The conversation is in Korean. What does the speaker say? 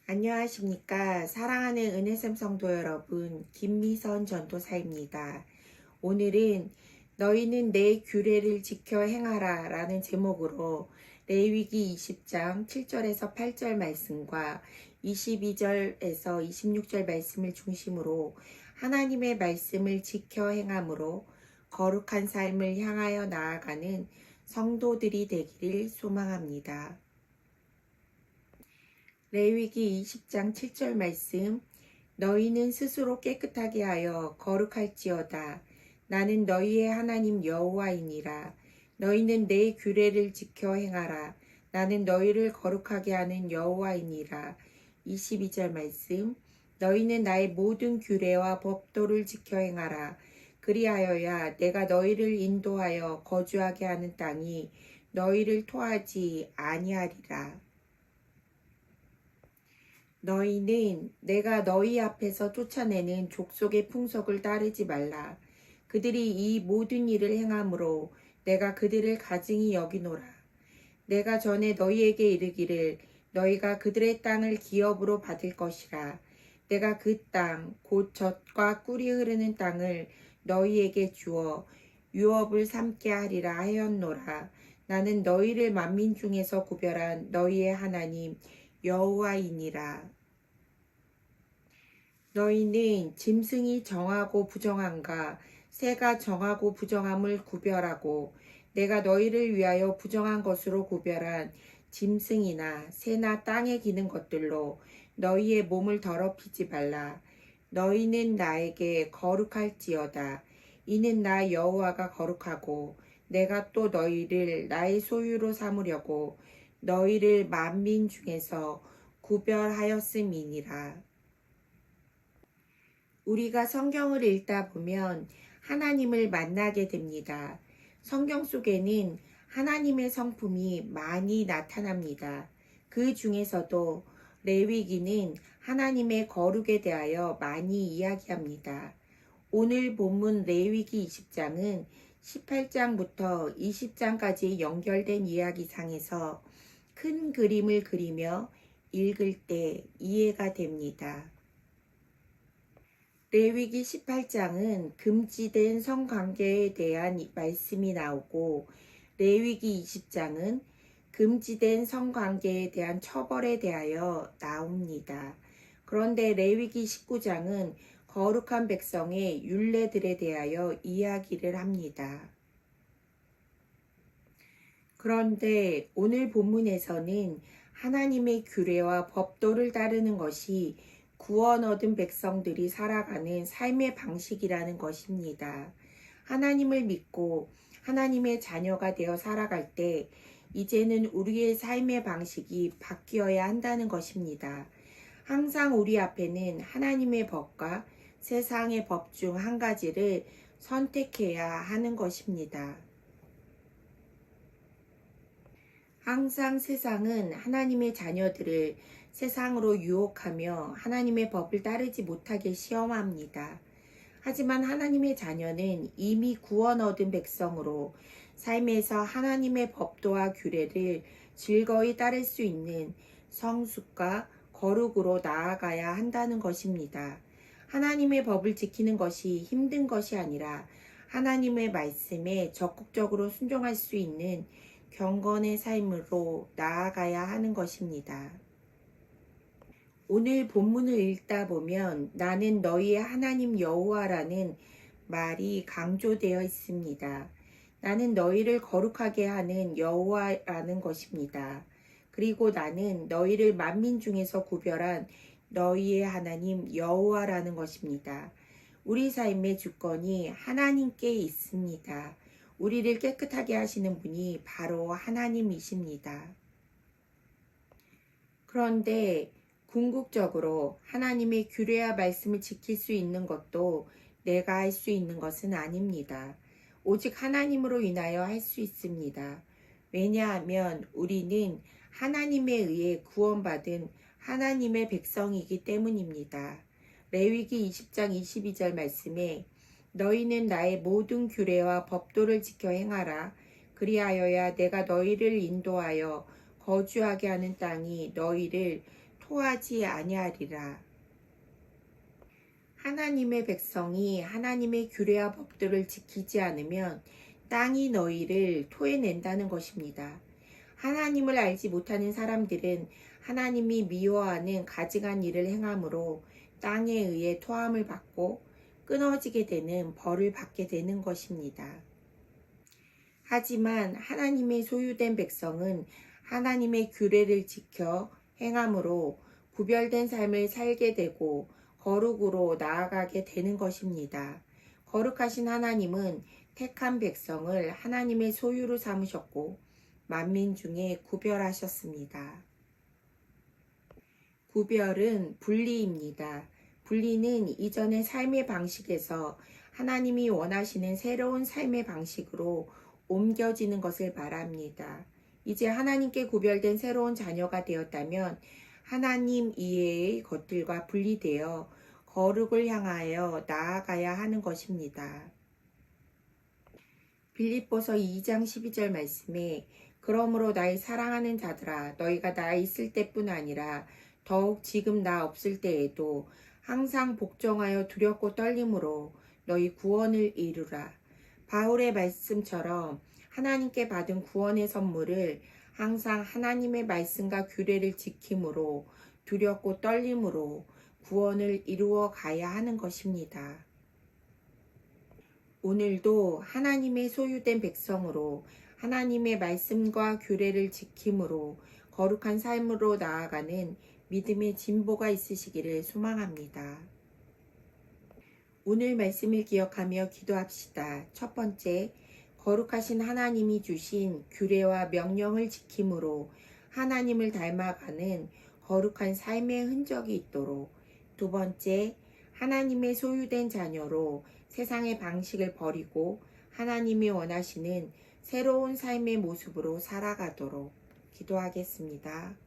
안녕하십니까. 사랑하는 은혜샘 성도 여러분, 김미선 전도사입니다. 오늘은 너희는 내 규례를 지켜 행하라 라는 제목으로 레위기 20장 7절에서 8절 말씀과 22절에서 26절 말씀을 중심으로 하나님의 말씀을 지켜 행함으로 거룩한 삶을 향하여 나아가는 성도들이 되기를 소망합니다. 레위기 20장 7절 말씀. 너희는 스스로 깨끗하게 하여 거룩할지어다. 나는 너희의 하나님 여호와이니라. 너희는 내 규례를 지켜 행하라. 나는 너희를 거룩하게 하는 여호와이니라. 22절 말씀. 너희는 나의 모든 규례와 법도를 지켜 행하라. 그리하여야 내가 너희를 인도하여 거주하게 하는 땅이 너희를 토하지 아니하리라. 너희는 내가 너희 앞에서 쫓아내는 족속의 풍속을 따르지 말라. 그들이 이 모든 일을 행함으로 내가 그들을 가증히 여기노라. 내가 전에 너희에게 이르기를 너희가 그들의 땅을 기업으로 받을 것이라. 내가 그 땅 곧 젖과 꿀이 흐르는 땅을 너희에게 주어 유업을 삼게 하리라 하였노라. 나는 너희를 만민 중에서 구별한 너희의 하나님 여호와이니라. 너희는 짐승이 정하고 부정함과 새가 정하고 부정함을 구별하고 내가 너희를 위하여 부정한 것으로 구별한 짐승이나 새나 땅에 기는 것들로 너희의 몸을 더럽히지 말라. 너희는 나에게 거룩할지어다. 이는 나 여호와가 거룩하고 내가 또 너희를 나의 소유로 삼으려고 너희를 만민 중에서 구별하였음이니라. 우리가 성경을 읽다 보면 하나님을 만나게 됩니다. 성경 속에는 하나님의 성품이 많이 나타납니다. 그 중에서도 레위기는 하나님의 거룩에 대하여 많이 이야기합니다. 오늘 본문 레위기 20장은 18장부터 20장까지 연결된 이야기상에서 큰 그림을 그리며 읽을 때 이해가 됩니다. 레위기 18장은 금지된 성관계에 대한 말씀이 나오고 레위기 20장은 금지된 성관계에 대한 처벌에 대하여 나옵니다. 그런데 레위기 19장은 거룩한 백성의 율례들에 대하여 이야기를 합니다. 그런데 오늘 본문에서는 하나님의 규례와 법도를 따르는 것이 구원 얻은 백성들이 살아가는 삶의 방식이라는 것입니다. 하나님을 믿고 하나님의 자녀가 되어 살아갈 때 이제는 우리의 삶의 방식이 바뀌어야 한다는 것입니다. 항상 우리 앞에는 하나님의 법과 세상의 법 중 한 가지를 선택해야 하는 것입니다. 항상 세상은 하나님의 자녀들을 세상으로 유혹하며 하나님의 법을 따르지 못하게 시험합니다. 하지만 하나님의 자녀는 이미 구원 얻은 백성으로 삶에서 하나님의 법도와 규례를 즐거이 따를 수 있는 성숙과 거룩으로 나아가야 한다는 것입니다. 하나님의 법을 지키는 것이 힘든 것이 아니라 하나님의 말씀에 적극적으로 순종할 수 있는 경건의 삶으로 나아가야 하는 것입니다. 오늘 본문을 읽다 보면 나는 너희의 하나님 여호와라는 말이 강조되어 있습니다. 나는 너희를 거룩하게 하는 여호와라는 것입니다. 그리고 나는 너희를 만민 중에서 구별한 너희의 하나님 여호와라는 것입니다. 우리 삶의 주권이 하나님께 있습니다. 우리를 깨끗하게 하시는 분이 바로 하나님이십니다. 그런데 궁극적으로 하나님의 규례와 말씀을 지킬 수 있는 것도 내가 할 수 있는 것은 아닙니다. 오직 하나님으로 인하여 할 수 있습니다. 왜냐하면 우리는 하나님에 의해 구원받은 하나님의 백성이기 때문입니다. 레위기 20장 22절 말씀에 너희는 나의 모든 규례와 법도를 지켜 행하라. 그리하여야 내가 너희를 인도하여 거주하게 하는 땅이 너희를 토하지 아니하리라. 하나님의 백성이 하나님의 규례와 법들을 지키지 않으면 땅이 너희를 토해낸다는 것입니다. 하나님을 알지 못하는 사람들은 하나님이 미워하는 가증한 일을 행함으로 땅에 의해 토함을 받고 끊어지게 되는 벌을 받게 되는 것입니다. 하지만 하나님의 소유된 백성은 하나님의 규례를 지켜 행함으로 구별된 삶을 살게 되고 거룩으로 나아가게 되는 것입니다. 거룩하신 하나님은 택한 백성을 하나님의 소유로 삼으셨고 만민 중에 구별하셨습니다. 구별은 분리입니다. 분리는 이전의 삶의 방식에서 하나님이 원하시는 새로운 삶의 방식으로 옮겨지는 것을 말합니다. 이제 하나님께 구별된 새로운 자녀가 되었다면 하나님 이외의 것들과 분리되어 거룩을 향하여 나아가야 하는 것입니다. 빌립보서 2장 12절 말씀에 그러므로 나의 사랑하는 자들아 너희가 나 있을 때뿐 아니라 더욱 지금 나 없을 때에도 항상 복종하여 두렵고 떨림으로 너희 구원을 이루라. 바울의 말씀처럼 하나님께 받은 구원의 선물을 항상 하나님의 말씀과 규례를 지킴으로 두렵고 떨림으로 구원을 이루어 가야 하는 것입니다. 오늘도 하나님의 소유된 백성으로 하나님의 말씀과 규례를 지킴으로 거룩한 삶으로 나아가는 믿음의 진보가 있으시기를 소망합니다. 오늘 말씀을 기억하며 기도합시다. 첫 번째, 거룩하신 하나님이 주신 규례와 명령을 지킴으로 하나님을 닮아가는 거룩한 삶의 흔적이 있도록. 두 번째, 하나님의 소유된 자녀로 세상의 방식을 버리고 하나님이 원하시는 새로운 삶의 모습으로 살아가도록 기도하겠습니다.